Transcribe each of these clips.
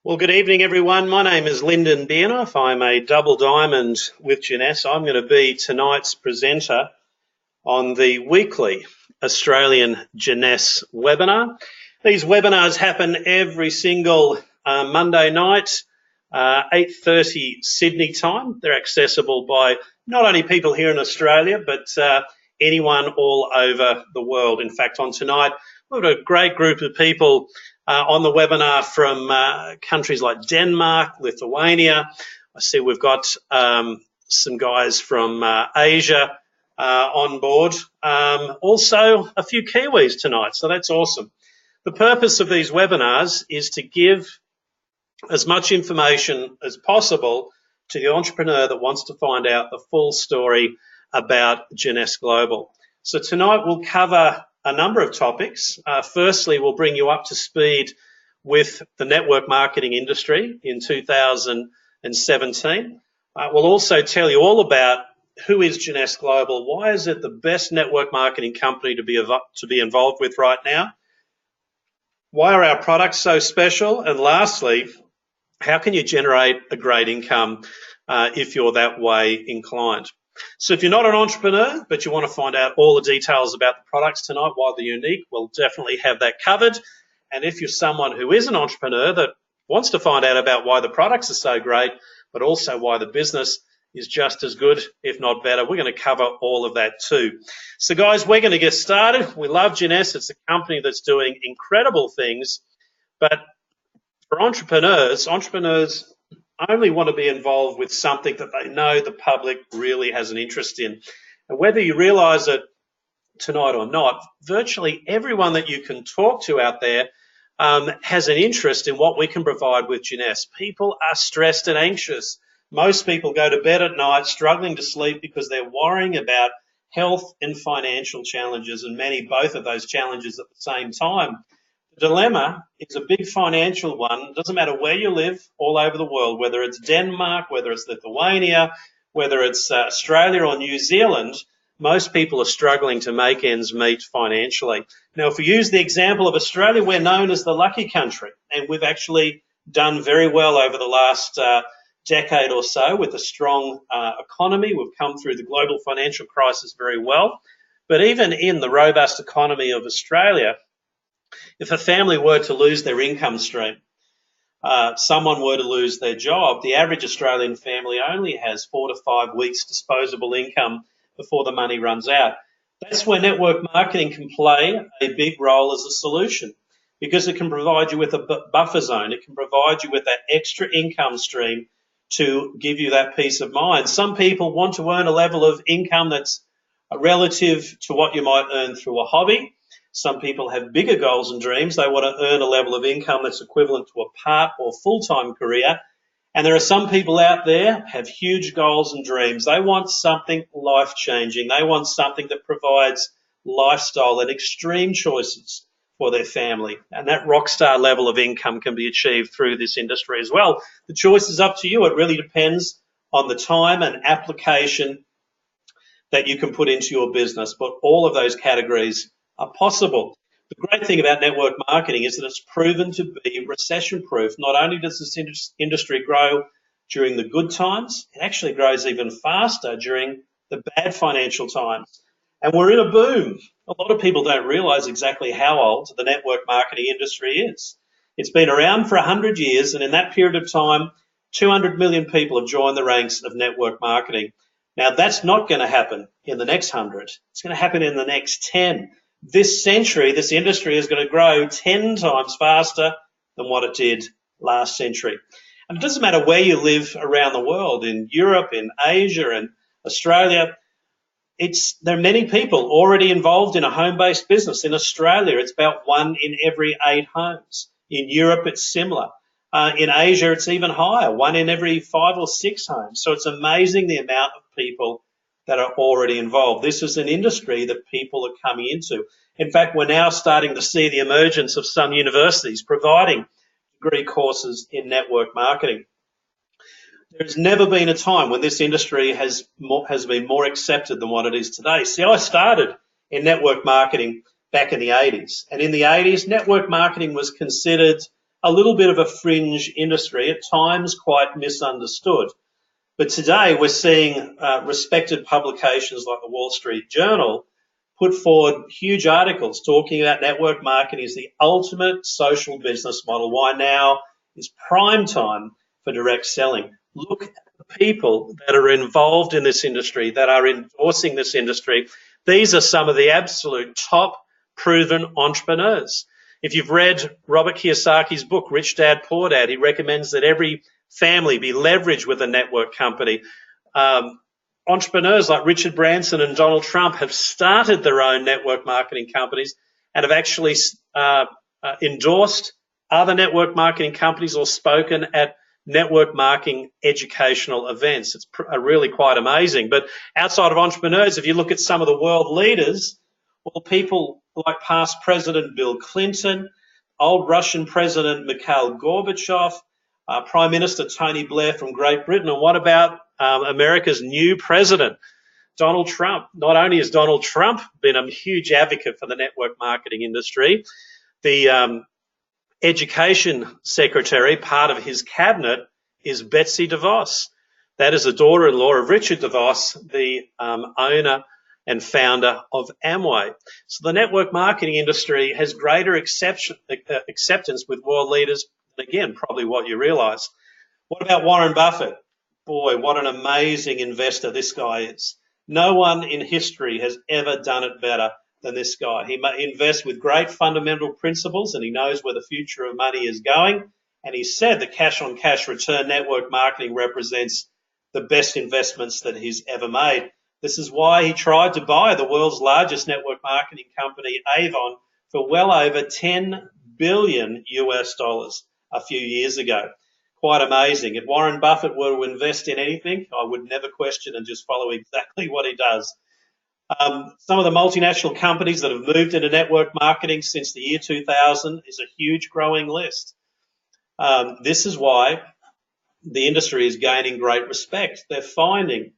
Well, good evening, everyone. My name is Lyndon Biernoff. I'm a double diamond with Jeunesse. I'm going to be tonight's presenter on the weekly Australian Jeunesse webinar. These webinars happen every single Monday night, 8:30 Sydney time. They're accessible by not only people here in Australia, but anyone all over the world. In fact, on tonight, we've got a great group of people on the webinar from countries like Denmark, Lithuania. I see we've got some guys from Asia on board. Also, a few Kiwis tonight, so that's awesome. The purpose of these webinars is to give as much information as possible to the entrepreneur that wants to find out the full story about Jeunesse Global. So tonight we'll cover a number of topics. Firstly, we'll bring you up to speed with the network marketing industry in 2017. We'll also tell you all about who is Jeunesse Global, why is it the best network marketing company to be involved with right now, why are our products so special, and lastly, how can you generate a great income if you're that way inclined. So if you're not an entrepreneur, but you want to find out all the details about the products tonight, why they're unique, we'll definitely have that covered. And if you're someone who is an entrepreneur that wants to find out about why the products are so great, but also why the business is just as good, if not better, we're going to cover all of that too. So guys, we're going to get started. We love Jeunesse. It's a company that's doing incredible things, but for entrepreneurs only want to be involved with something that they know the public really has an interest in. And whether you realize it tonight or not, virtually everyone that you can talk to out there has an interest in what we can provide with Jeunesse. People are stressed and anxious. Most people go to bed at night struggling to sleep because they're worrying about health and financial challenges, and many both of those challenges at the same time. The dilemma is a big financial one. It doesn't matter where you live all over the world, whether it's Denmark, whether it's Lithuania, whether it's Australia or New Zealand, most people are struggling to make ends meet financially. Now, if we use the example of Australia, we're known as the lucky country, and we've actually done very well over the last decade or so with a strong economy. We've come through the global financial crisis very well. But even in the robust economy of Australia, if a family were to lose their income stream, someone were to lose their job, the average Australian family only has 4 to 5 weeks disposable income before the money runs out. That's where network marketing can play a big role as a solution, because it can provide you with a buffer zone. It can provide you with that extra income stream to give you that peace of mind. Some people want to earn a level of income that's relative to what you might earn through a hobby. Some people have bigger goals and dreams. They want to earn a level of income that's equivalent to a part or full-time career. And there are some people out there have huge goals and dreams. They want something life-changing. They want something that provides lifestyle and extreme choices for their family. And that rock star level of income can be achieved through this industry as well. The choice is up to you. It really depends on the time and application that you can put into your business. But all of those categories are possible. The great thing about network marketing is that it's proven to be recession-proof. Not only does this industry grow during the good times, it actually grows even faster during the bad financial times. And we're in a boom. A lot of people don't realize exactly how old the network marketing industry is. It's been around for 100 years, and in that period of time, 200 million people have joined the ranks of network marketing. Now, that's not going to happen in the next 100. It's going to happen in the next 10. This century, this industry is going to grow 10 times faster than what it did last century. And it doesn't matter where you live around the world, in Europe, in Asia, and Australia. There are many people already involved in a home-based business. In Australia, it's about 1 in every 8 homes. In Europe, it's similar. In Asia, it's even higher, 1 in every 5 or 6 homes. So it's amazing the amount of people that are already involved. This is an industry that people are coming into. In fact, we're now starting to see the emergence of some universities providing degree courses in network marketing. There's never been a time when this industry has been more accepted than what it is today. See, I started in network marketing back in the 80s. And in the 80s, network marketing was considered a little bit of a fringe industry, at times quite misunderstood. But today we're seeing respected publications like the Wall Street Journal put forward huge articles talking about network marketing as the ultimate social business model. Why now is prime time for direct selling. Look at the people that are involved in this industry, that are endorsing this industry. These are some of the absolute top proven entrepreneurs. If you've read Robert Kiyosaki's book, Rich Dad, Poor Dad, he recommends that every family be leveraged with a network company. Entrepreneurs like Richard Branson and Donald Trump have started their own network marketing companies and have actually endorsed other network marketing companies or spoken at network marketing educational events. It's really quite amazing. But outside of entrepreneurs, if you look at some of the world leaders, well, people like past President Bill Clinton, old Russian President Mikhail Gorbachev, Prime Minister Tony Blair from Great Britain, and what about America's new president, Donald Trump? Not only has Donald Trump been a huge advocate for the network marketing industry, the education secretary, part of his cabinet, is Betsy DeVos. That is the daughter-in-law of Richard DeVos, the owner and founder of Amway. So the network marketing industry has greater acceptance with world leaders than, again, probably what you realize. What about Warren Buffett? Boy, what an amazing investor this guy is. No one in history has ever done it better than this guy. He invests with great fundamental principles, and he knows where the future of money is going. And he said that cash-on-cash return network marketing represents the best investments that he's ever made. This is why he tried to buy the world's largest network marketing company, Avon, for well over $10 billion US a few years ago. Quite amazing. If Warren Buffett were to invest in anything, I would never question and just follow exactly what he does. Some of the multinational companies that have moved into network marketing since the year 2000 is a huge growing list. This is why the industry is gaining great respect. They're finding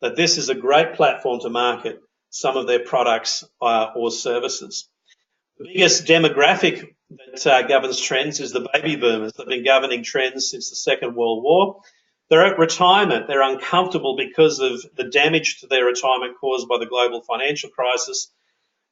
that this is a great platform to market some of their products or services. The biggest demographic that governs trends is the baby boomers that have been governing trends since the Second World War. They're at retirement. They're uncomfortable because of the damage to their retirement caused by the global financial crisis,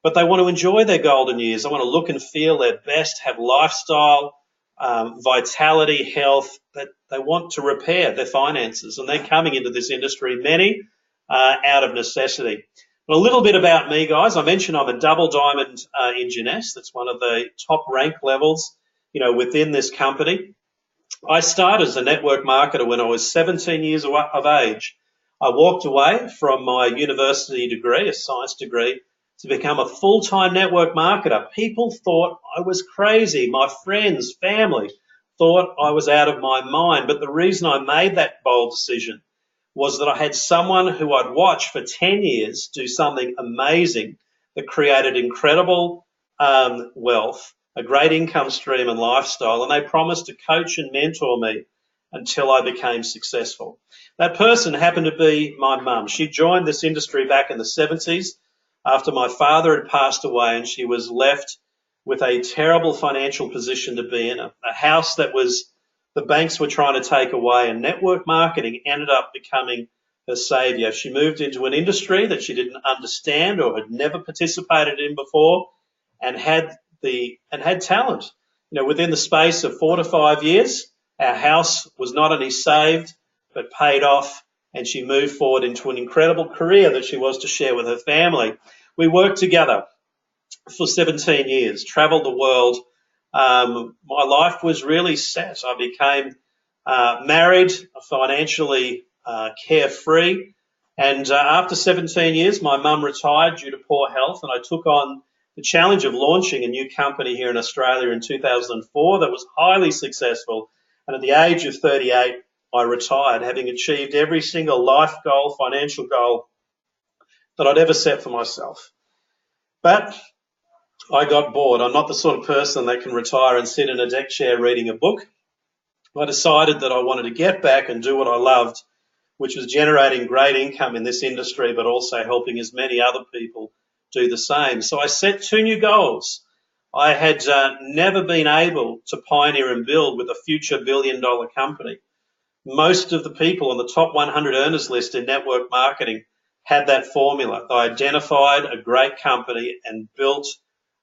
but they want to enjoy their golden years. They want to look and feel their best, have lifestyle, vitality, health, but they want to repair their finances, and they're coming into this industry, many out of necessity. A little bit about me, guys. I mentioned I'm a double diamond in Jeunesse. That's one of the top rank levels, within this company. I started as a network marketer when I was 17 years of age. I walked away from my university degree, a science degree, to become a full-time network marketer. People thought I was crazy. My friends, family thought I was out of my mind. But the reason I made that bold decision was that I had someone who I'd watched for 10 years do something amazing that created incredible wealth, a great income stream and lifestyle, and they promised to coach and mentor me until I became successful. That person happened to be my mum. She joined this industry back in the 70s after my father had passed away, and she was left with a terrible financial position to be in, a house that the banks were trying to take away, and network marketing ended up becoming her savior. She moved into an industry that she didn't understand or had never participated in before, and had talent. Within the space of 4 to 5 years, our house was not only saved but paid off, and she moved forward into an incredible career that she was to share with her family. We worked together for 17 years, traveled the world. My life was really set. I became married, financially carefree, and after 17 years, my mum retired due to poor health, and I took on the challenge of launching a new company here in Australia in 2004 that was highly successful. And at the age of 38, I retired, having achieved every single life goal, financial goal that I'd ever set for myself. But I got bored. I'm not the sort of person that can retire and sit in a deck chair reading a book. I decided that I wanted to get back and do what I loved, which was generating great income in this industry, but also helping as many other people do the same. So I set 2 new goals. I had never been able to pioneer and build with a future billion-dollar company. Most of the people on the top 100 earners list in network marketing had that formula. They identified a great company and built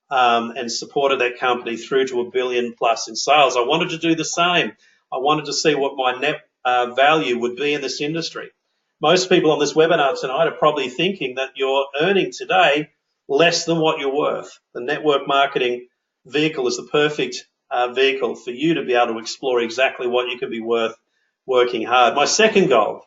and supported that company through to $1 billion plus in sales. I wanted to do the same. I wanted to see what my net value would be in this industry. Most people on this webinar tonight are probably thinking that you're earning today less than what you're worth. The network marketing vehicle is the perfect vehicle for you to be able to explore exactly what you could be worth working hard. My second goal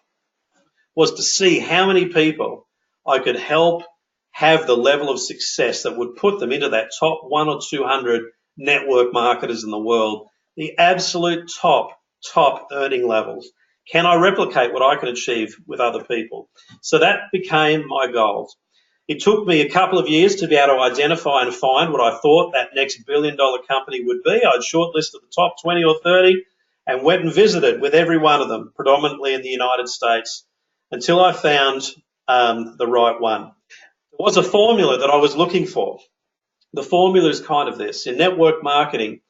was to see how many people I could help have the level of success that would put them into that top 1 or 200 network marketers in the world, the absolute top earning levels. Can I replicate what I can achieve with other people? So that became my goal. It took me a couple of years to be able to identify and find what I thought that next billion-dollar company would be. I'd shortlisted the top 20 or 30 and went and visited with every one of them, predominantly in the United States, until I found the right one. There was a formula that I was looking for. The formula is kind of this. In network marketing,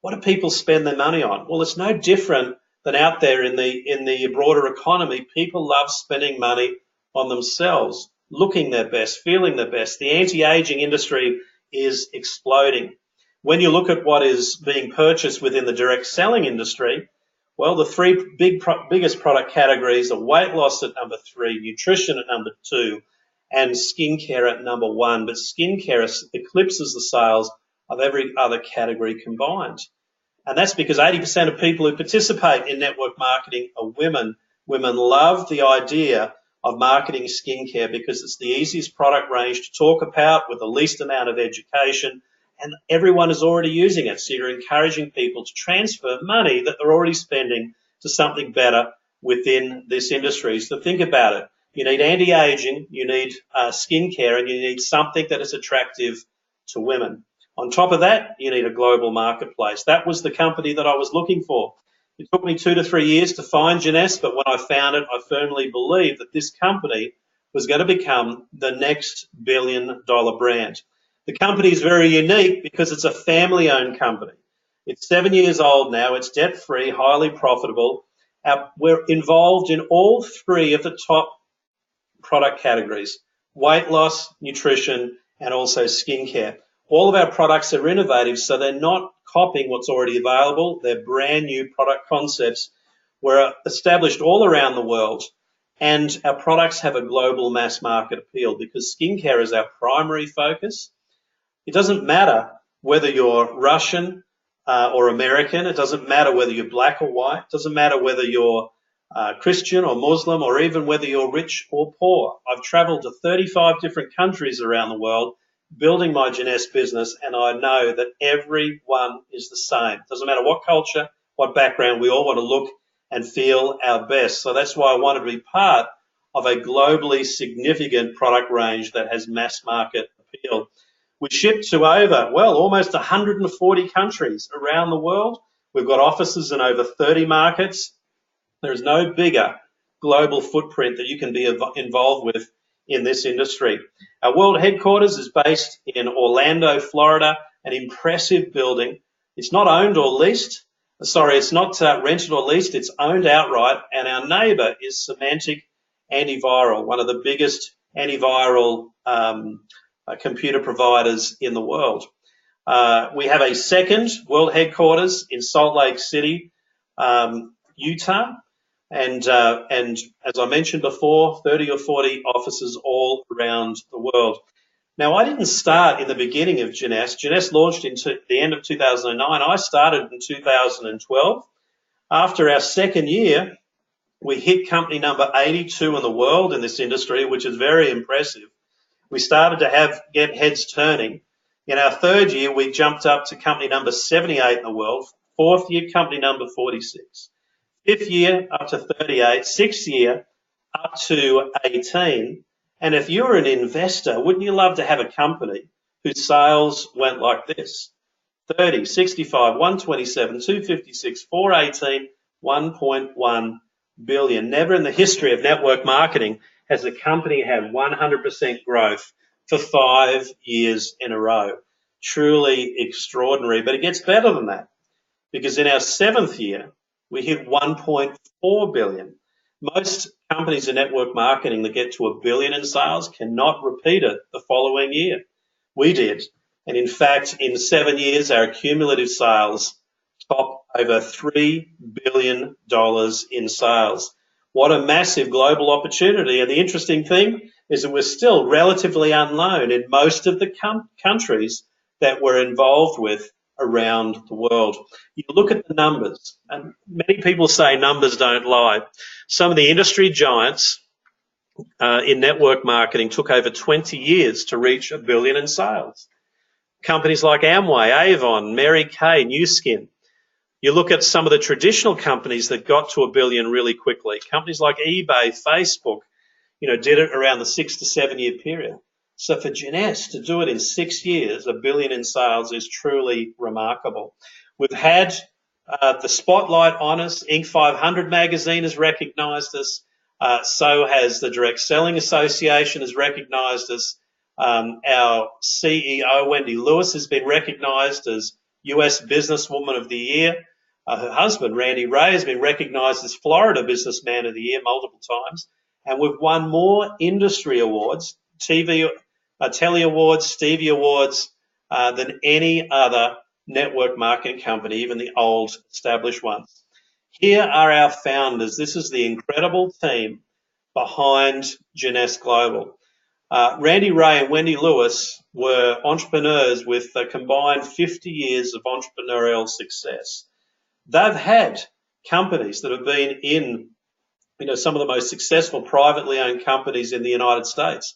what do people spend their money on? Well, it's no different than out there in the broader economy. People love spending money on themselves, looking their best, feeling their best. The anti-aging industry is exploding. When you look at what is being purchased within the direct selling industry, well, the three biggest product categories are weight loss at number 3, nutrition at number 2, and skincare at number 1. But skincare eclipses the sales of every other category combined. And that's because 80% of people who participate in network marketing are women. Women love the idea of marketing skincare because it's the easiest product range to talk about with the least amount of education, and everyone is already using it. So you're encouraging people to transfer money that they're already spending to something better within this industry. So think about it. You need anti-aging, you need skincare, and you need something that is attractive to women. On top of that, you need a global marketplace. That was the company that I was looking for. It took me 2 to 3 years to find Jeunesse, but when I found it, I firmly believed that this company was going to become the next billion-dollar brand. The company is very unique because it's a family-owned company. It's 7 years old now. It's debt-free, highly profitable. We're involved in all 3 of the top product categories: weight loss, nutrition, and also skincare. All of our products are innovative, so they're not copying what's already available. They're brand new product concepts. We're established all around the world, and our products have a global mass market appeal because skincare is our primary focus. It doesn't matter whether you're Russian or American. It doesn't matter whether you're black or white. It doesn't matter whether you're Christian or Muslim, or even whether you're rich or poor. I've traveled to 35 different countries around the world building my Jeunesse business, and I know that everyone is the same. It doesn't matter what culture, what background, we all want to look and feel our best. So that's why I wanted to be part of a globally significant product range that has mass market appeal. We ship to over, well, almost 140 countries around the world. We've got offices in over 30 markets. There is no bigger global footprint that you can be involved with in this industry. Our world headquarters is based in Orlando, Florida, an impressive building. It's not owned or leased. Sorry, it's not rented or leased. It's owned outright. And our neighbor is Semantic Antiviral, one of the biggest antiviral computer providers in the world. We have a second world headquarters in Salt Lake City, Utah. And as I mentioned before, 30 or 40 offices all around the world. Now, I didn't start in the beginning of Jeunesse. Jeunesse launched in the end of 2009. I started in 2012. After our second year, we hit company number 82 in the world in this industry, which is very impressive. We started to get heads turning. In our third year, we jumped up to company number 78 in the world. Fourth year, company number 46. Fifth year, up to 38. Sixth year, up to 18. And if you're an investor, wouldn't you love to have a company whose sales went like this? 30, 65, 127, 256, 418, 1.1 billion. Never in the history of network marketing has the company had 100% growth for 5 years in a row. truly extraordinary. But it gets better than that, because in our 7th year, we hit 1.4 billion. Most companies in network marketing that get to $1 billion in sales cannot repeat it the following year. We did. And in fact, in 7 years, our cumulative sales top over $3 billion in sales. What a massive global opportunity. And the interesting thing is that we're still relatively unknown in most of the countries that we're involved with around the world. You look at the numbers, and many people say numbers don't lie. Some of the industry giants in network marketing took over 20 years to reach $1 billion in sales. Companies like Amway, Avon, Mary Kay, Nu Skin. You look at some of the traditional companies that got to $1 billion really quickly. Companies like eBay, Facebook, did it around the 6 to 7 year period. So for Jeunesse to do it in 6 years, $1 billion in sales, is truly remarkable. We've had the spotlight on us. Inc. 500 magazine has recognised us. So has the Direct Selling Association has recognised us. Our CEO, Wendy Lewis, has been recognised as US Businesswoman of the Year. Her husband, Randy Ray, has been recognised as Florida Businessman of the Year multiple times. And we've won more industry awards, Telly Awards, Stevie Awards, than any other network marketing company, even the old established ones. Here are our founders. This is the incredible team behind Jeunesse Global. Randy Ray and Wendy Lewis were entrepreneurs with a combined 50 years of entrepreneurial success. They've had companies that have been in some of the most successful privately owned companies in the United States,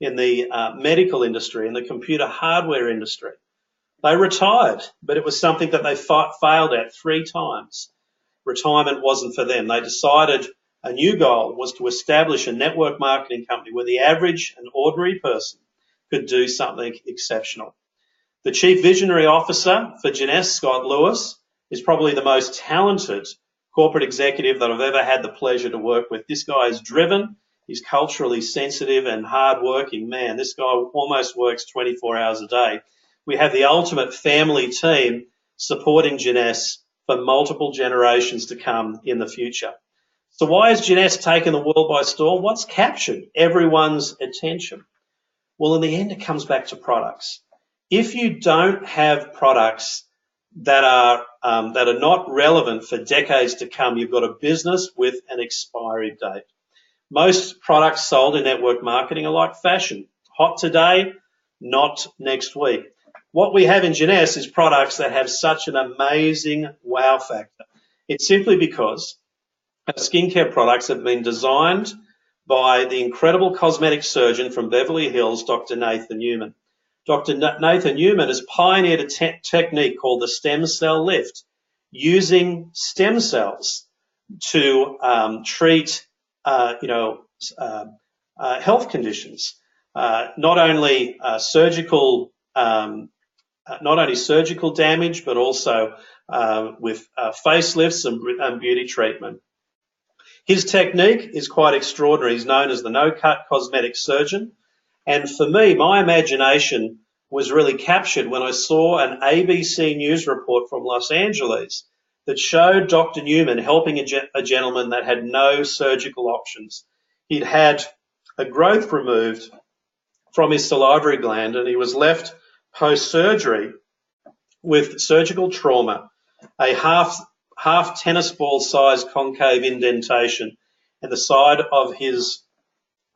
in the medical industry, in the computer hardware industry. They retired, but it was something that they failed at 3 times. Retirement wasn't for them. They decided a new goal was to establish a network marketing company where the average and ordinary person could do something exceptional. The Chief Visionary Officer for Jeunesse, Scott Lewis, is probably the most talented corporate executive that I've ever had the pleasure to work with. This guy is driven. He's culturally sensitive and hardworking. Man, this guy almost works 24 hours a day. We have the ultimate family team supporting Jeunesse for multiple generations to come in the future. So why has Jeunesse taken the world by storm? What's captured everyone's attention? Well, in the end, it comes back to products. If you don't have products that are not relevant for decades to come, you've got a business with an expiry date. Most products sold in network marketing are like fashion. Hot today, not next week. What we have in Jeunesse is products that have such an amazing wow factor. It's simply because our skincare products have been designed by the incredible cosmetic surgeon from Beverly Hills, Dr. Nathan Newman. Dr. Nathan Newman has pioneered a technique called the stem cell lift, using stem cells to treat, health conditions, not only surgical damage, but also with facelifts and beauty treatment. His technique is quite extraordinary. He's known as the no-cut cosmetic surgeon. And for me, my imagination was really captured when I saw an ABC News report from Los Angeles that showed Dr. Newman helping a gentleman that had no surgical options. He'd had a growth removed from his salivary gland, and he was left post-surgery with surgical trauma, a half tennis ball sized concave indentation in the side of his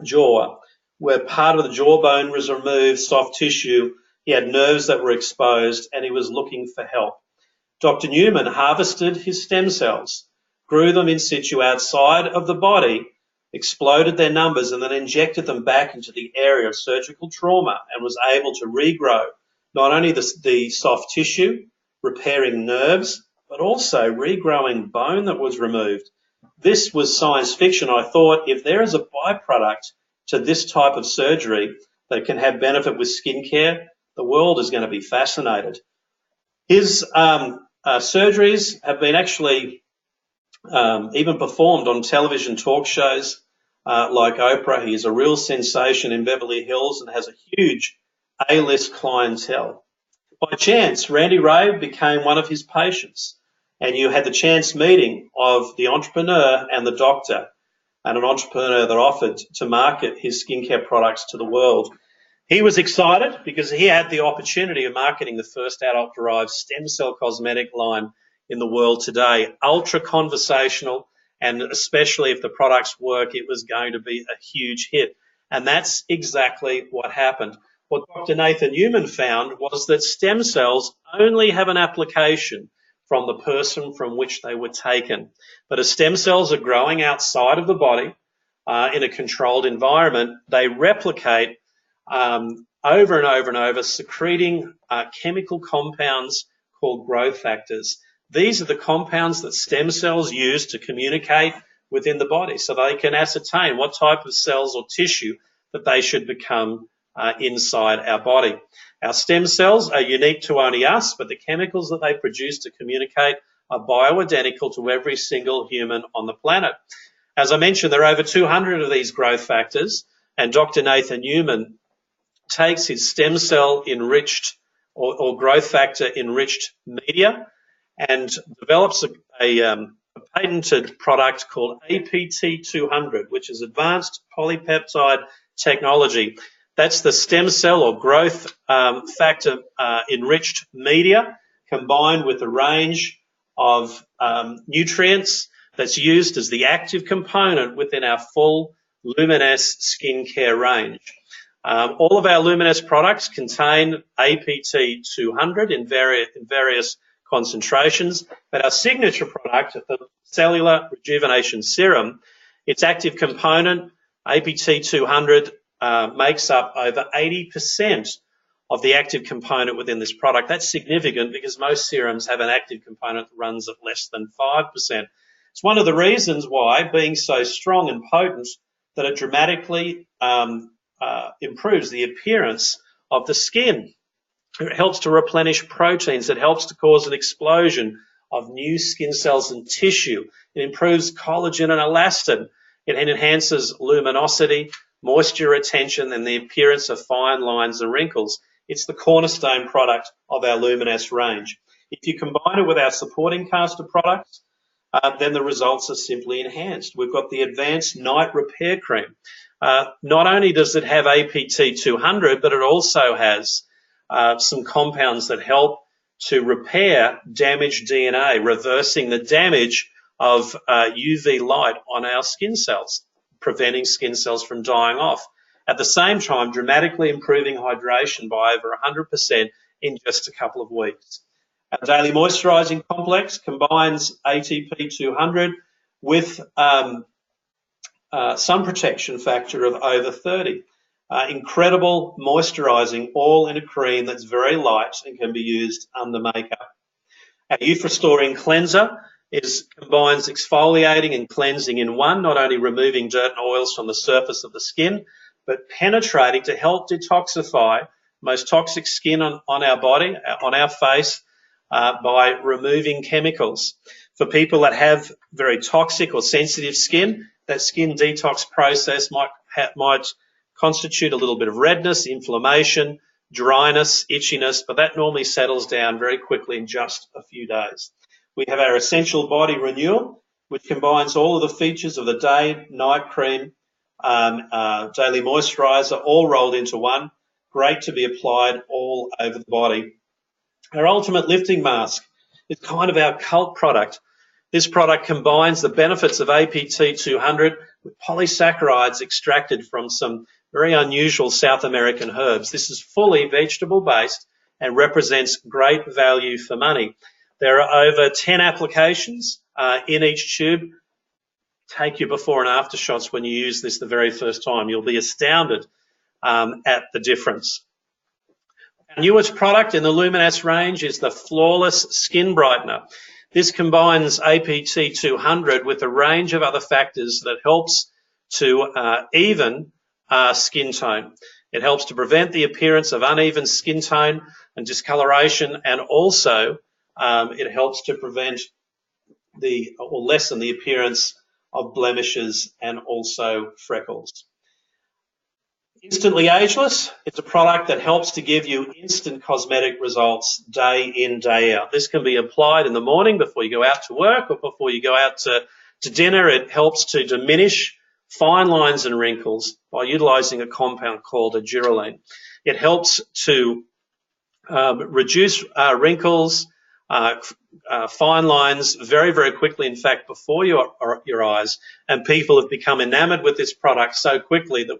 jaw, where part of the jawbone was removed, soft tissue. He had nerves that were exposed, and he was looking for help. Dr. Newman harvested his stem cells, grew them in situ outside of the body, exploded their numbers, and then injected them back into the area of surgical trauma, and was able to regrow not only the soft tissue, repairing nerves, but also regrowing bone that was removed. This was science fiction. I thought, if there is a byproduct to this type of surgery that can have benefit with skincare, the world is going to be fascinated. His surgeries have been actually even performed on television talk shows like Oprah. He is a real sensation in Beverly Hills and has a huge A-list clientele. By chance, Randy Ray became one of his patients, and you had the chance meeting of the entrepreneur and the doctor, and an entrepreneur that offered to market his skincare products to the world. He was excited because he had the opportunity of marketing the first adult-derived stem cell cosmetic line in the world today. Ultra conversational, and especially if the products work, it was going to be a huge hit. And that's exactly what happened. What Dr. Nathan Newman found was that stem cells only have an application from the person from which they were taken. But as stem cells are growing outside of the body in a controlled environment, they replicate over and over and over, secreting chemical compounds called growth factors. These are the compounds that stem cells use to communicate within the body so they can ascertain what type of cells or tissue that they should become inside our body. Our stem cells are unique to only us, but the chemicals that they produce to communicate are bioidentical to every single human on the planet. As I mentioned, there are over 200 of these growth factors, and Dr. Nathan Newman takes his stem cell enriched or growth factor enriched media and develops a patented product called APT200, which is advanced polypeptide technology. That's the stem cell or growth factor enriched media combined with a range of nutrients that's used as the active component within our full Luminesse skincare range. All of our Luminesse products contain APT200 in various concentrations, but our signature product, the Cellular Rejuvenation Serum, its active component, APT200, makes up over 80% of the active component within this product. That's significant because most serums have an active component that runs at less than 5%. It's one of the reasons why, being so strong and potent, that it dramatically improves the appearance of the skin. It helps to replenish proteins. It helps to cause an explosion of new skin cells and tissue. It improves collagen and elastin. It enhances luminosity, moisture retention, and the appearance of fine lines and wrinkles. It's the cornerstone product of our Luminesse range. If you combine it with our supporting cast of products, then the results are simply enhanced. We've got the Advanced Night Repair Cream. Not only does it have APT200, but it also has some compounds that help to repair damaged DNA, reversing the damage of UV light on our skin cells, preventing skin cells from dying off. At the same time, dramatically improving hydration by over 100% in just a couple of weeks. Our Daily Moisturising Complex combines ATP200 with sun protection factor of over 30. Incredible moisturising, all in a cream that's very light and can be used under makeup. Our Youth Restoring Cleanser combines exfoliating and cleansing in one, not only removing dirt and oils from the surface of the skin, but penetrating to help detoxify most toxic skin on our body, on our face, by removing chemicals. For people that have very toxic or sensitive skin, that skin detox process might constitute a little bit of redness, inflammation, dryness, itchiness, but that normally settles down very quickly in just a few days. We have our Essential Body Renewal, which combines all of the features of the day, night cream, daily moisturizer, all rolled into one. Great to be applied all over the body. Our Ultimate Lifting Mask is kind of our cult product. This product combines the benefits of APT200 with polysaccharides extracted from some very unusual South American herbs. This is fully vegetable-based and represents great value for money. There are over 10 applications in each tube. Take your before and after shots when you use this the very first time. You'll be astounded at the difference. Our newest product in the Luminesse range is the Flawless Skin Brightener. This combines APT200 with a range of other factors that helps to even skin tone. It helps to prevent the appearance of uneven skin tone and discoloration, and also it helps to prevent or lessen the appearance of blemishes and also freckles. Instantly Ageless, it's a product that helps to give you instant cosmetic results day in, day out. This can be applied in the morning before you go out to work or before you go out to dinner. It helps to diminish fine lines and wrinkles by utilizing a compound called agirolene. It helps to reduce wrinkles, fine lines very, very quickly, in fact, before your eyes. And people have become enamored with this product so quickly that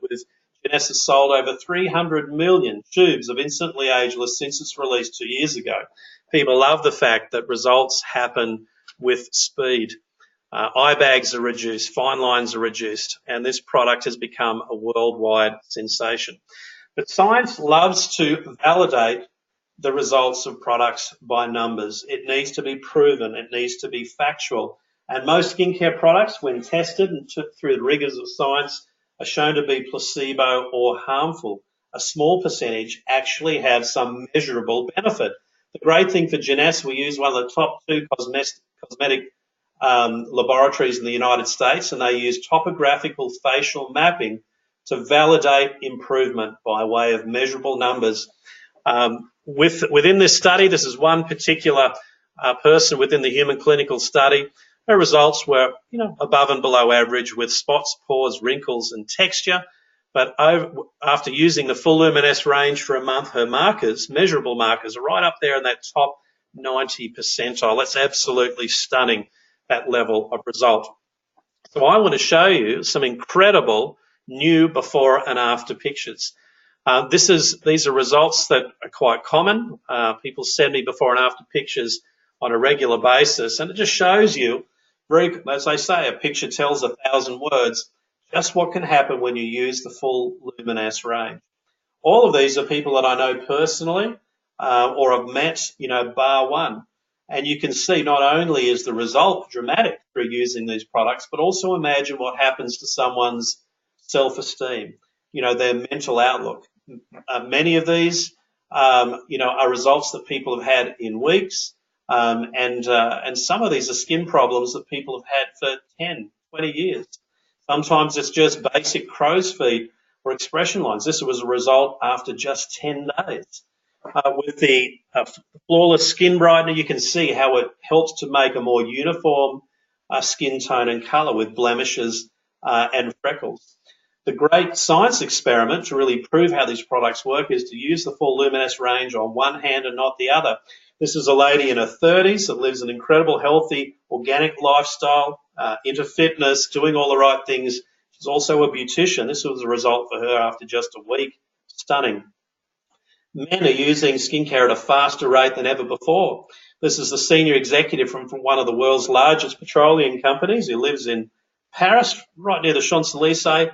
Jeunesse has sold over 300 million tubes of Instantly Ageless since its release 2 years ago. People love the fact that results happen with speed. Eye bags are reduced, fine lines are reduced, and this product has become a worldwide sensation. But science loves to validate the results of products by numbers. It needs to be proven. It needs to be factual. And most skincare products, when tested and took through the rigors of science, are shown to be placebo or harmful. A small percentage actually have some measurable benefit. The great thing for Jeunesse, we use one of the top 2 cosmetic laboratories in the United States, and they use topographical facial mapping to validate improvement by way of measurable numbers. Within this study, this is one particular person within the human clinical study. Her results were, above and below average with spots, pores, wrinkles, and texture. But after using the full Luminesse range for a month, her markers, measurable markers, are right up there in that top 90 percentile. That's absolutely stunning, that level of result. So I want to show you some incredible new before and after pictures. These are results that are quite common. People send me before and after pictures on a regular basis, and it just shows you, as they say, a picture tells 1,000 words, just what can happen when you use the full Luminesse range. All of these are people that I know personally or have met, bar one. And you can see not only is the result dramatic through using these products, but also imagine what happens to someone's self-esteem, their mental outlook. Many of these, are results that people have had in weeks, and some of these are skin problems that people have had for 10, 20 years. Sometimes it's just basic crow's feet or expression lines. This was a result after just 10 days. With the flawless skin brightener, you can see how it helps to make a more uniform skin tone and color with blemishes and freckles. The great science experiment to really prove how these products work is to use the full Luminesse range on one hand and not the other. This is a lady in her 30s that lives an incredible, healthy, organic lifestyle, into fitness, doing all the right things. She's also a beautician. This was a result for her after just a week. Stunning. Men are using skincare at a faster rate than ever before. This is the senior executive from one of the world's largest petroleum companies who lives in Paris, right near the Champs-Elysees.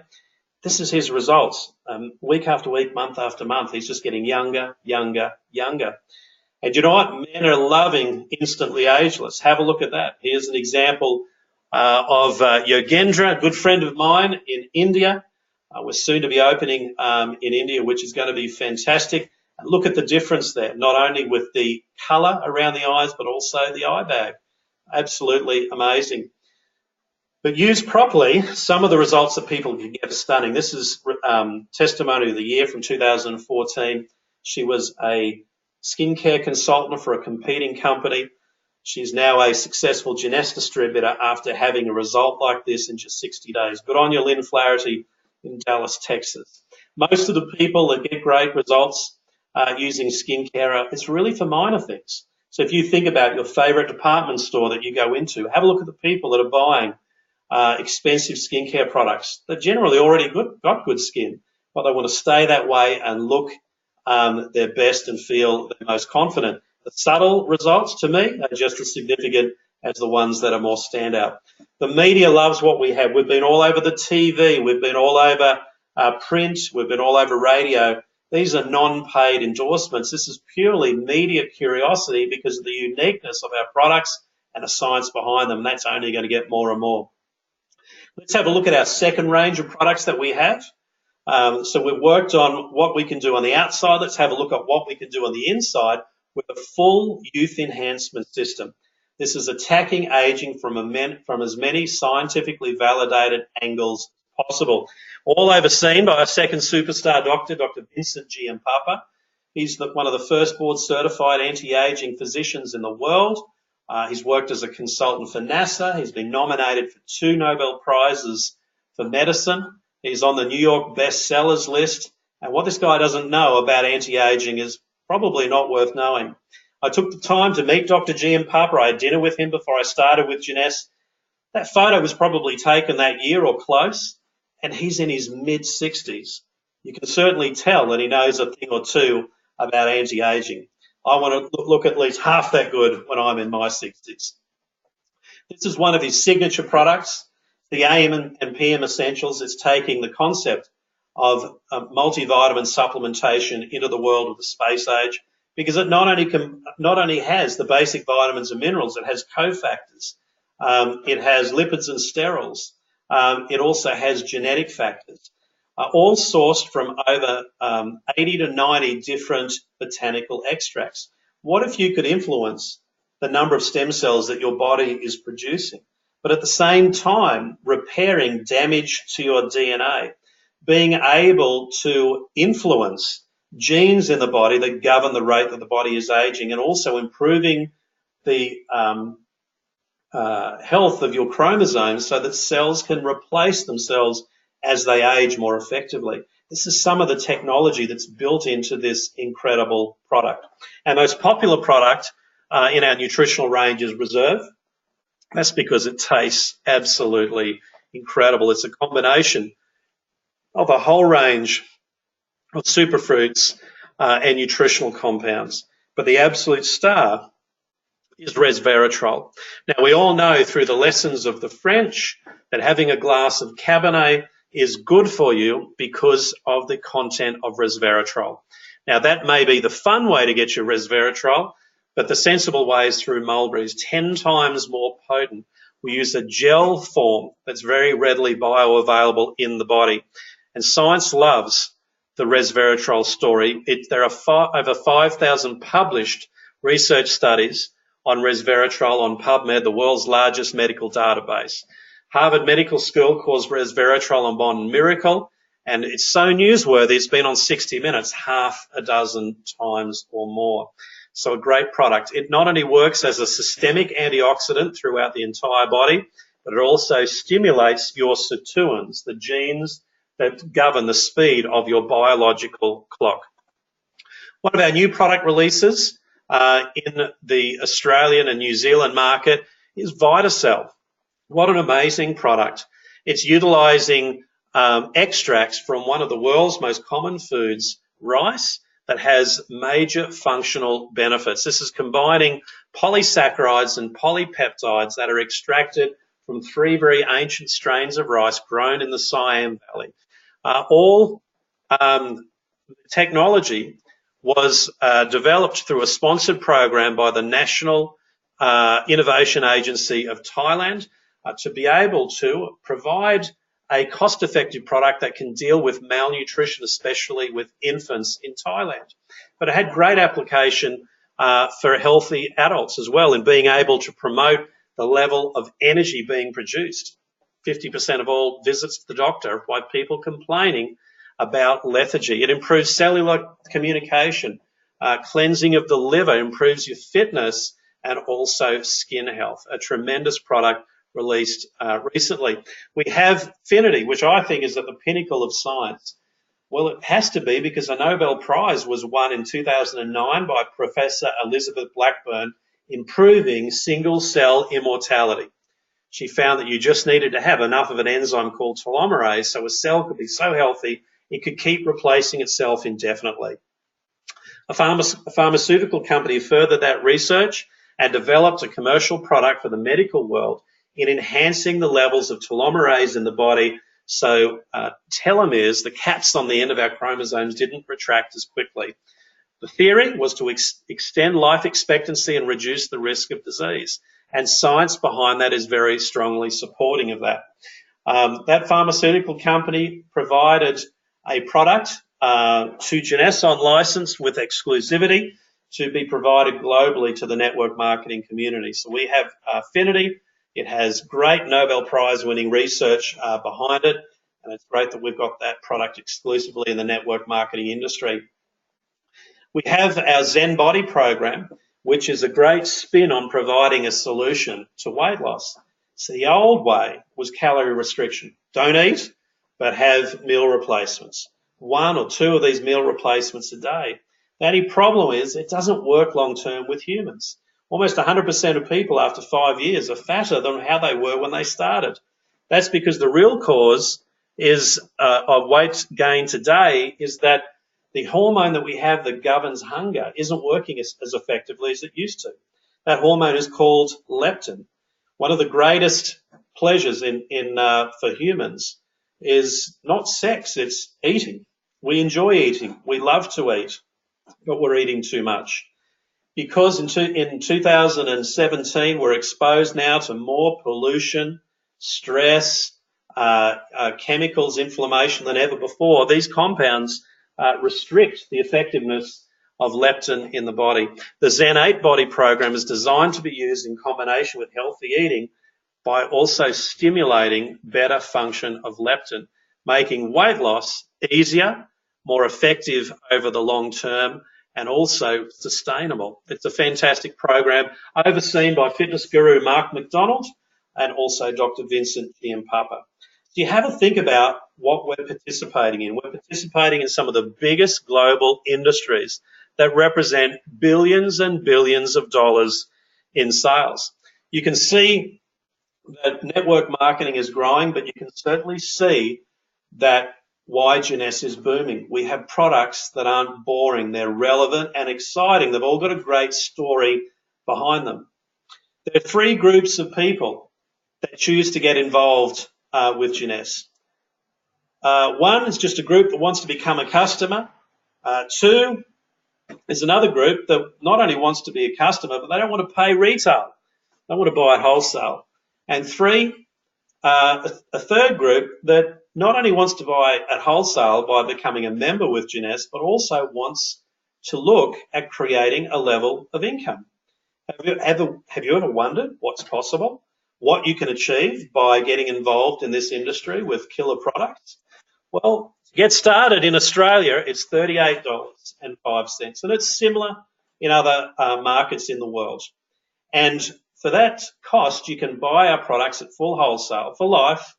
This is his results. Week after week, month after month, he's just getting younger, younger, younger. And you know what? Men are loving Instantly Ageless. Have a look at that. Here's an example of Yogendra, a good friend of mine in India. We're soon to be opening in India, which is going to be fantastic. And look at the difference there, not only with the color around the eyes, but also the eye bag. Absolutely amazing. But used properly, some of the results that people can get are stunning. This is testimony of the year from 2014. She was a skincare consultant for a competing company. She's now a successful Jeunesse distributor after having a result like this in just 60 days. Good on you, Lynn Flaherty in Dallas, Texas. Most of the people that get great results using skincare, it's really for minor things. So if you think about your favorite department store that you go into, have a look at the people that are buying expensive skincare products. They're generally already got good skin, but they want to stay that way and look their best and feel their most confident. The subtle results, to me, are just as significant as the ones that are more standout. The media loves what we have. We've been all over the TV. We've been all over print. We've been all over radio. These are non-paid endorsements. This is purely media curiosity because of the uniqueness of our products and the science behind them. That's only going to get more and more. Let's have a look at our second range of products that we have. So we've worked on what we can do on the outside. Let's have a look at what we can do on the inside with a full youth enhancement system. This is attacking aging from as many scientifically validated angles as possible. All overseen by a second superstar doctor, Dr. Vincent Giampapa. He's one of the first board-certified anti-aging physicians in the world. He's worked as a consultant for NASA. He's been nominated for 2 Nobel Prizes for medicine. He's on the New York bestsellers list. And what this guy doesn't know about anti-aging is probably not worth knowing. I took the time to meet Dr. Giampapa. I had dinner with him before I started with Jeunesse. That photo was probably taken that year or close, and he's in his mid-60s. You can certainly tell that he knows a thing or two about anti-aging. I want to look at least half that good when I'm in my 60s. This is one of his signature products, the AM and PM Essentials. It's taking the concept of multivitamin supplementation into the world of the space age, because it not only has the basic vitamins and minerals, it has cofactors, it has lipids and sterols, it also has genetic factors, all sourced from over 80 to 90 different botanical extracts. What if you could influence the number of stem cells that your body is producing, but at the same time repairing damage to your DNA, being able to influence genes in the body that govern the rate that the body is aging, and also improving the health of your chromosomes so that cells can replace themselves as they age more effectively. This is some of the technology that's built into this incredible product. Our most popular product in our nutritional range is Reserve. That's because it tastes absolutely incredible. It's a combination of a whole range of superfruits and nutritional compounds. But the absolute star is resveratrol. Now, we all know through the lessons of the French that having a glass of Cabernet is good for you because of the content of resveratrol. Now, that may be the fun way to get your resveratrol, but the sensible way is through mulberries, 10 times more potent. We use a gel form that's very readily bioavailable in the body. And science loves the resveratrol story. There are over 5,000 published research studies on resveratrol on PubMed, the world's largest medical database. Harvard Medical School calls resveratrol a modern miracle, and it's so newsworthy it's been on 60 Minutes half a dozen times or more. So a great product. It not only works as a systemic antioxidant throughout the entire body, but it also stimulates your sirtuins, the genes that govern the speed of your biological clock. One of our new product releases in the Australian and New Zealand market is VitaCell. What an amazing product. It's utilising extracts from one of the world's most common foods, rice, that has major functional benefits. This is combining polysaccharides and polypeptides that are extracted from 3 very ancient strains of rice grown in the Siam Valley. All technology was developed through a sponsored program by the National Innovation Agency of Thailand to be able to provide a cost-effective product that can deal with malnutrition, especially with infants in Thailand. But it had great application for healthy adults as well in being able to promote the level of energy being produced. 50% of all visits to the doctor are by people complaining about lethargy. It improves cellular communication, cleansing of the liver, improves your fitness, and also skin health. A tremendous product released recently. We have Finity, which I think is at the pinnacle of science. Well, it has to be because a Nobel Prize was won in 2009 by Professor Elizabeth Blackburn, improving single-cell immortality. She found that you just needed to have enough of an enzyme called telomerase so a cell could be so healthy it could keep replacing itself indefinitely. A pharmaceutical company furthered that research and developed a commercial product for the medical world in enhancing the levels of telomerase in the body so telomeres, the caps on the end of our chromosomes, didn't retract as quickly. The theory was to extend life expectancy and reduce the risk of disease. And science behind that is very strongly supporting of that. That pharmaceutical company provided a product to Jeunesse on license with exclusivity to be provided globally to the network marketing community. So we have Finity. It has great Nobel Prize winning research behind it. and it's great that we've got that product exclusively in the network marketing industry. We have our Zen Body program, which is a great spin on providing a solution to weight loss. So the old way was calorie restriction. Don't eat, but have meal replacements. 1 or 2 of these meal replacements a day. The only problem is it doesn't work long term with humans. Almost 100% of people after 5 years are fatter than how they were when they started. That's because the real cause is of weight gain today is that the hormone that we have that governs hunger isn't working as effectively as it used to. That hormone is called leptin. One of the greatest pleasures for humans is not sex, it's eating. We enjoy eating. We love to eat, but we're eating too much. Because in 2017, we're exposed now to more pollution, stress, chemicals, inflammation than ever before. These compounds restrict the effectiveness of leptin in the body. The Zen 8 Body program is designed to be used in combination with healthy eating by also stimulating better function of leptin, making weight loss easier, more effective over the long term, and also sustainable. It's a fantastic program overseen by fitness guru Mark McDonald and also Dr. Vincent Giampapa. So you have a think about what we're participating in. We're participating in some of the biggest global industries that represent billions and billions of dollars in sales. You can see that network marketing is growing, but you can certainly see that why Jeunesse is booming. We have products that aren't boring. They're relevant and exciting. They've all got a great story behind them. There are 3 groups of people that choose to get involved with Jeunesse. 1 is just a group that wants to become a customer. 2 is another group that not only wants to be a customer, but they don't want to pay retail. They want to buy at wholesale. And 3, a third group that not only wants to buy at wholesale by becoming a member with Jeunesse, but also wants to look at creating a level of income. Have you ever wondered what's possible? What you can achieve by getting involved in this industry with killer products? Well, to get started in Australia, it's $38.05, and it's similar in other markets in the world. And for that cost, you can buy our products at full wholesale for life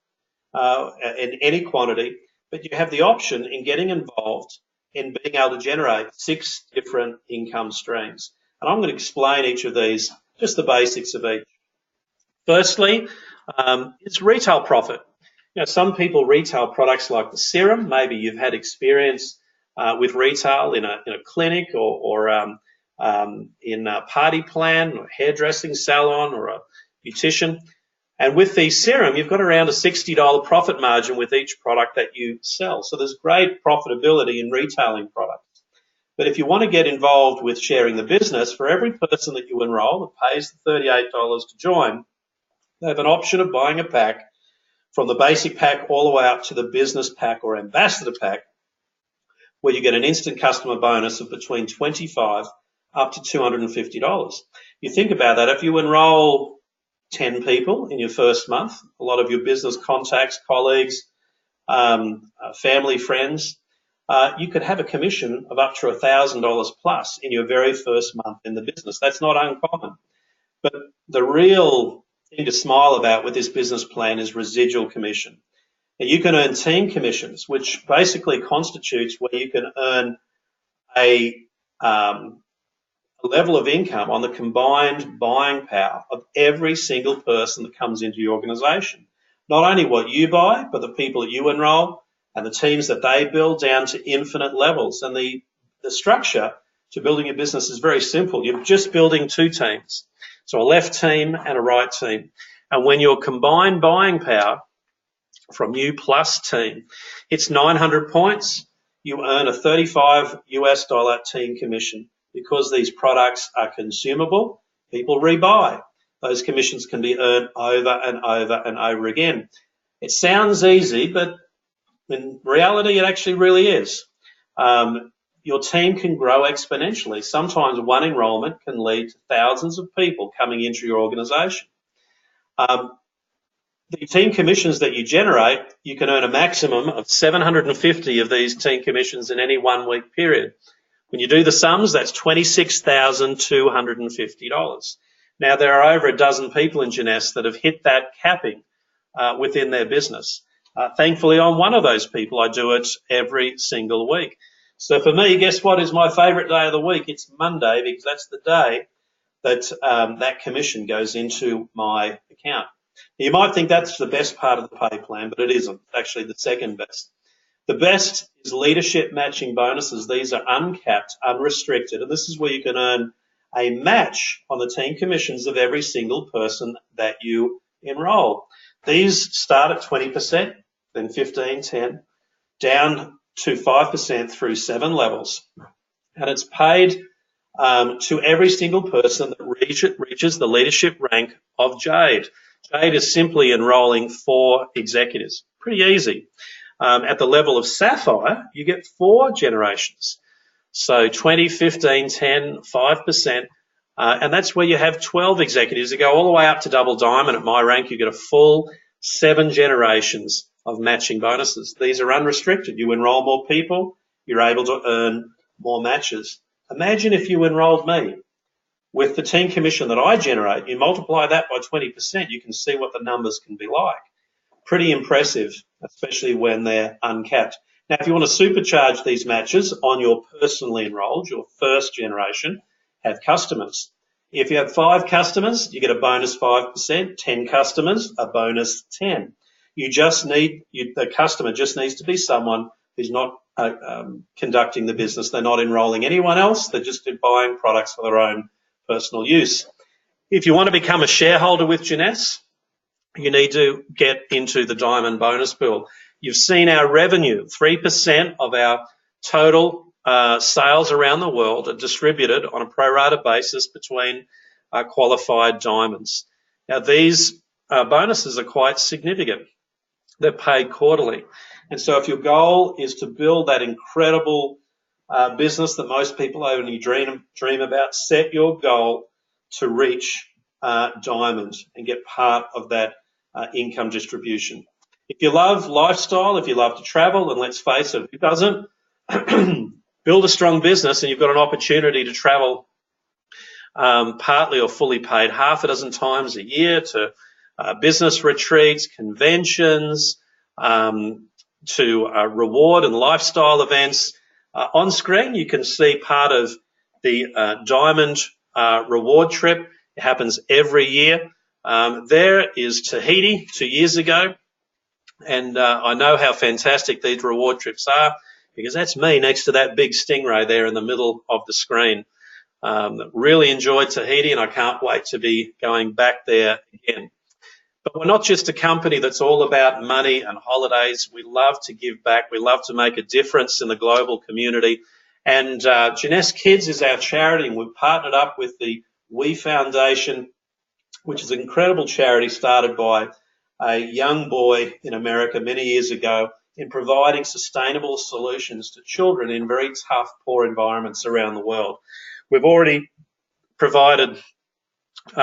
in any quantity, but you have the option in getting involved in being able to generate 6 different income streams. And I'm going to explain each of these, just the basics of each. Firstly, it's retail profit. You know, some people retail products like the serum. Maybe you've had experience with retail in a clinic or in a party plan or hairdressing salon or a beautician. And with the serum, you've got around a $60 profit margin with each product that you sell. So there's great profitability in retailing products. But if you want to get involved with sharing the business, for every person that you enroll that pays the $38 to join, they have an option of buying a pack from the basic pack all the way up to the business pack or ambassador pack, where you get an instant customer bonus of between $25 up to $250. You think about that, if you enroll 10 people in your first month, a lot of your business contacts, colleagues, family, friends, you could have a commission of up to $1,000 plus in your very first month in the business. That's not uncommon. But the real thing to smile about with this business plan is residual commission. Now, you can earn team commissions, which basically constitutes where you can earn a level of income on the combined buying power of every single person that comes into your organization. Not only what you buy, but the people that you enroll and the teams that they build down to infinite levels. And the structure to building a business is very simple. You're just building 2 teams. So a left team and a right team. And when your combined buying power from you plus team hits 900 points, you earn a $35 team commission. Because these products are consumable, people rebuy. Those commissions can be earned over and over and over again. It sounds easy, but in reality, it actually really is. Your team can grow exponentially. Sometimes one enrollment can lead to thousands of people coming into your organization. the team commissions that you generate, you can earn a maximum of 750 of these team commissions in any 1 week period. When you do the sums, that's $26,250. Now, there are over a dozen people in Jeunesse that have hit that capping within their business. Thankfully, I'm one of those people. I do it every single week. So for me, guess what is my favourite day of the week? It's Monday, because that's the day that that commission goes into my account. You might think that's the best part of the pay plan, but it isn't. It's actually the second best. The best is leadership matching bonuses. These are uncapped, unrestricted, and this is where you can earn a match on the team commissions of every single person that you enroll. These start at 20%, then 15, 10, down to 5% through 7 levels. And it's paid to every single person that reaches the leadership rank of Jade. Jade is simply enrolling 4 executives. Pretty easy. At the level of Sapphire, you get 4 generations. So 20, 15, 10, 5%. And that's where you have 12 executives. You go all the way up to double diamond. At my rank, you get a full 7 generations of matching bonuses. These are unrestricted. You enroll more people, you're able to earn more matches. Imagine if you enrolled me. With the team commission that I generate, you multiply that by 20%, you can see what the numbers can be like. Pretty impressive, especially when they're uncapped. Now, if you want to supercharge these matches on your personally enrolled, your first generation, have customers. If you have 5 customers, you get a bonus 5%, 10 customers, a bonus 10. The customer just needs to be someone who's not conducting the business. They're not enrolling anyone else. They're just buying products for their own personal use. If you want to become a shareholder with Jeunesse, you need to get into the diamond bonus pool. You've seen our revenue. 3% of our total sales around the world are distributed on a pro rata basis between qualified diamonds. Now, these bonuses are quite significant. They're paid quarterly. And so if your goal is to build that incredible business that most people only dream about, set your goal to reach diamond and get part of that income distribution. If you love lifestyle, if you love to travel, and let's face it, who doesn't? Build a strong business and you've got an opportunity to travel partly or fully paid half a dozen times a year to business retreats, conventions, to reward and lifestyle events. On screen, you can see part of the Diamond reward trip. It happens every year. There is Tahiti 2 years ago, and I know how fantastic these reward trips are because that's me next to that big stingray there in the middle of the screen. Really enjoyed Tahiti, and I can't wait to be going back there again. But we're not just a company that's all about money and holidays. We love to give back. We love to make a difference in the global community. And Jeunesse Kids is our charity, and we've partnered up with the We Foundation, which is an incredible charity started by a young boy in America many years ago in providing sustainable solutions to children in very tough, poor environments around the world. We've already provided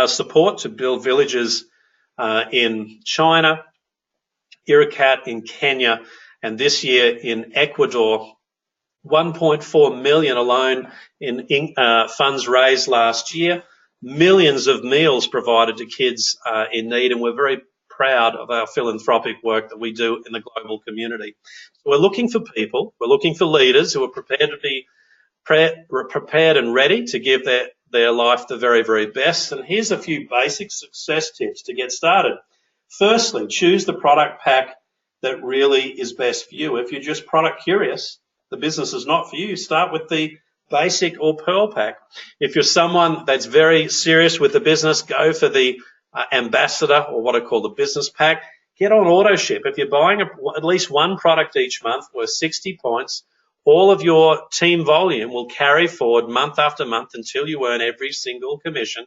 support to build villages in China, Irakat in Kenya, and this year in Ecuador. 1.4 million alone in funds raised last year, millions of meals provided to kids in need, and we're very proud of our philanthropic work that we do in the global community. So we're looking for people, we're looking for leaders who are prepared to be prepared and ready to give their life the very, very best. And here's a few basic success tips to get started. Firstly, choose the product pack that really is best for you. If you're just product curious, the business is not for you. Start with the basic or pearl pack. If you're someone that's very serious with the business, go for the ambassador, or what I call the business pack. Get on auto ship. If you're buying at least one product each month worth 60 points, all of your team volume will carry forward month after month until you earn every single commission.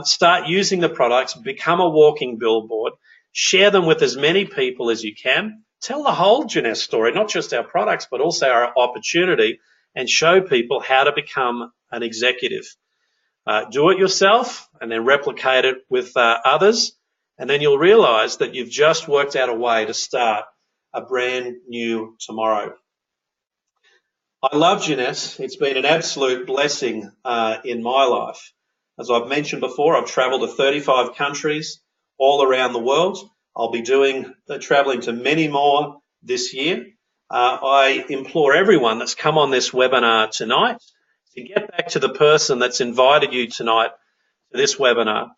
Start using the products, become a walking billboard, share them with as many people as you can. Tell the whole Jeunesse story, not just our products, but also our opportunity, and show people how to become an executive. Do it yourself and then replicate it with others. and then you'll realize that you've just worked out a way to start a brand new tomorrow. I love Jeunesse. It's been an absolute blessing in my life. As I've mentioned before, I've traveled to 35 countries all around the world. I'll be traveling to many more this year. I implore everyone that's come on this webinar tonight to get back to the person that's invited you tonight to this webinar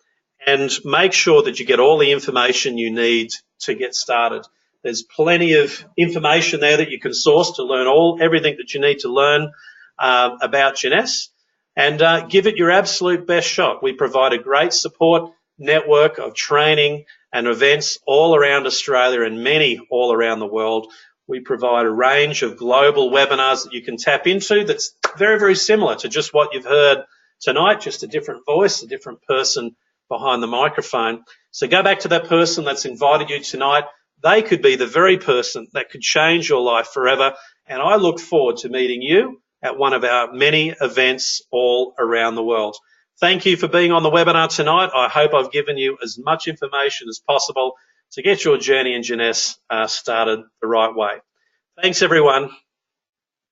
and make sure that you get all the information you need to get started. There's plenty of information there that you can source to learn everything that you need to learn about Jeunesse, and give it your absolute best shot. We provide a great support network of training and events all around Australia and many all around the world. We provide a range of global webinars that you can tap into that's very, very similar to just what you've heard tonight, just a different voice, a different person behind the microphone. So go back to that person that's invited you tonight. They could be the very person that could change your life forever, and I look forward to meeting you at one of our many events all around the world. Thank you for being on the webinar tonight. I hope I've given you as much information as possible to get your journey in Jeunesse started the right way. Thanks, everyone.